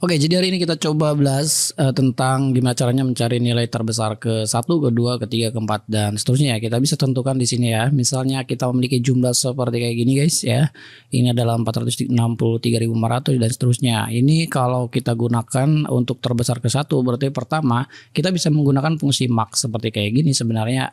Oke, jadi hari ini kita coba bahas tentang gimana caranya mencari nilai terbesar ke satu, kedua, ketiga, keempat, dan seterusnya. Kita bisa tentukan di sini ya. Misalnya kita memiliki jumlah seperti kayak gini guys ya. Ini adalah 463.500 dan seterusnya. Ini kalau kita gunakan untuk terbesar ke satu, berarti pertama kita bisa menggunakan fungsi max seperti kayak gini. Sebenarnya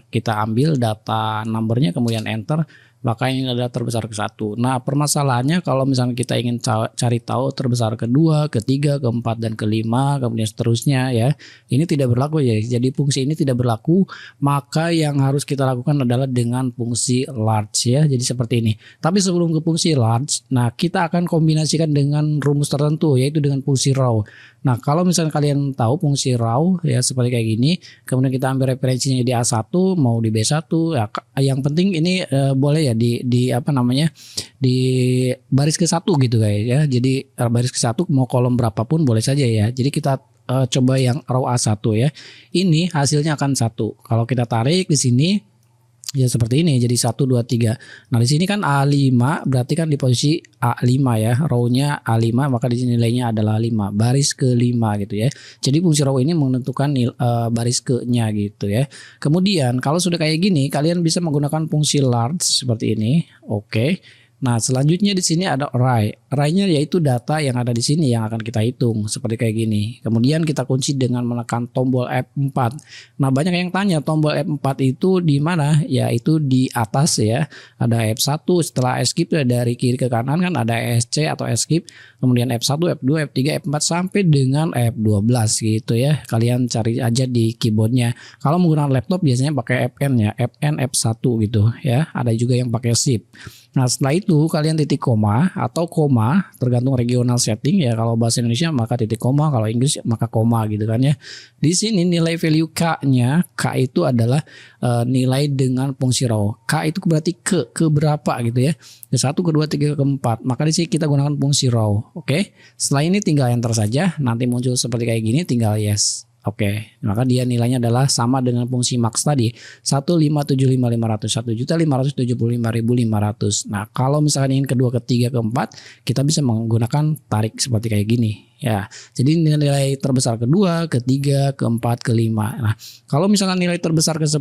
kita ambil data numbernya kemudian enter. Maka ini adalah terbesar ke satu. Nah permasalahannya kalau misalnya kita ingin cari tahu terbesar kedua, ketiga, keempat, dan kelima, kemudian seterusnya ya. Ini tidak berlaku ya. Jadi fungsi ini tidak berlaku. Maka yang harus kita lakukan adalah dengan fungsi large ya. Jadi seperti ini. Tapi sebelum ke fungsi large, nah kita akan kombinasikan dengan rumus tertentu yaitu dengan fungsi raw. Nah kalau misalnya kalian tahu fungsi raw ya seperti kayak gini. Kemudian kita ambil referensinya di A1 mau di B1 ya, yang penting ini boleh ya di apa namanya di baris ke satu gitu guys ya. Jadi baris ke satu mau kolom berapapun boleh saja ya. Jadi kita coba yang row A1 ya. Ini hasilnya akan satu. Kalau kita tarik di sini ya seperti ini jadi 1 2 3. Nah di sini kan A5 berarti kan di posisi A5 ya, row-nya A5 maka di sini nilainya adalah 5, baris ke-5 gitu ya. Jadi fungsi row ini menentukan baris ke-nya gitu ya. Kemudian kalau sudah kayak gini kalian bisa menggunakan fungsi large seperti ini. Oke. Nah selanjutnya di sini ada array. Array-nya yaitu data yang ada di sini yang akan kita hitung seperti kayak gini. Kemudian kita kunci dengan menekan tombol F4. Nah banyak yang tanya tombol F4 itu di mana? Ya itu di atas ya. Ada F1 setelah escape dari kiri ke kanan kan ada ESC atau escape. Kemudian F1, F2, F3, F4 sampai dengan F12 gitu ya. Kalian cari aja di keyboardnya. Kalau menggunakan laptop biasanya pakai Fn ya. Fn F1 gitu ya. Ada juga yang pakai shift. Nah setelah itu kalian titik koma atau koma tergantung regional setting ya. Kalau bahasa Indonesia maka titik koma, kalau Inggris maka koma gitu kan ya. Di sini nilai value K-nya, K itu adalah nilai dengan fungsi raw. K itu berarti ke berapa gitu ya. Ke 1, ke-2, 3, ke-4. Maka di sini kita gunakan fungsi raw. Oke. Setelah ini tinggal enter saja. Nanti muncul seperti kayak gini tinggal yes. Oke, maka dia nilainya adalah sama dengan fungsi max tadi 1.575.500, 1.575.500. Nah kalau misalkan ingin kedua, ketiga, keempat kita bisa menggunakan tarik seperti kayak gini ya. Jadi nilai terbesar kedua, ketiga, keempat, kelima. Nah kalau misalkan nilai terbesar ke 10,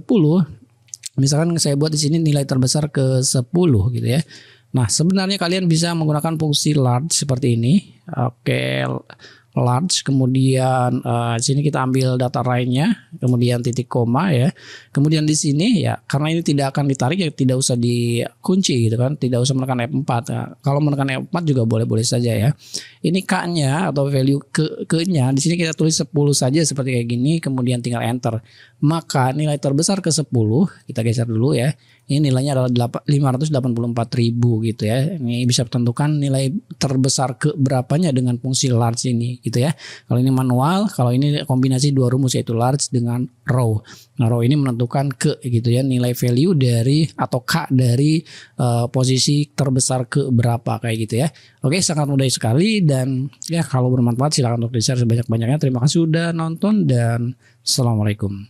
misalkan saya buat di sini nilai terbesar ke 10 gitu ya. Nah sebenarnya kalian bisa menggunakan fungsi large seperti ini. Oke, large, kemudian sini kita ambil data array-nya, kemudian titik koma ya. Kemudian di sini ya karena ini tidak akan ditarik ya tidak usah dikunci gitu kan, tidak usah menekan F4. Nah, kalau menekan F4 juga boleh-boleh saja ya. Ini K-nya atau value ke-nya di sini kita tulis 10 saja seperti kayak gini, kemudian tinggal enter. Maka nilai terbesar ke 10 kita geser dulu ya. Ini nilainya adalah 584.000 gitu ya. Ini bisa tentukan nilai terbesar ke berapanya dengan fungsi large ini gitu ya. Kalau ini manual, kalau ini kombinasi dua rumus yaitu large dengan raw. Nah raw ini menentukan ke gitu ya, nilai value dari atau K dari posisi terbesar ke berapa kayak gitu ya. Oke, sangat mudah sekali dan ya kalau bermanfaat silakan untuk di share sebanyak-banyaknya. Terima kasih sudah nonton dan assalamualaikum.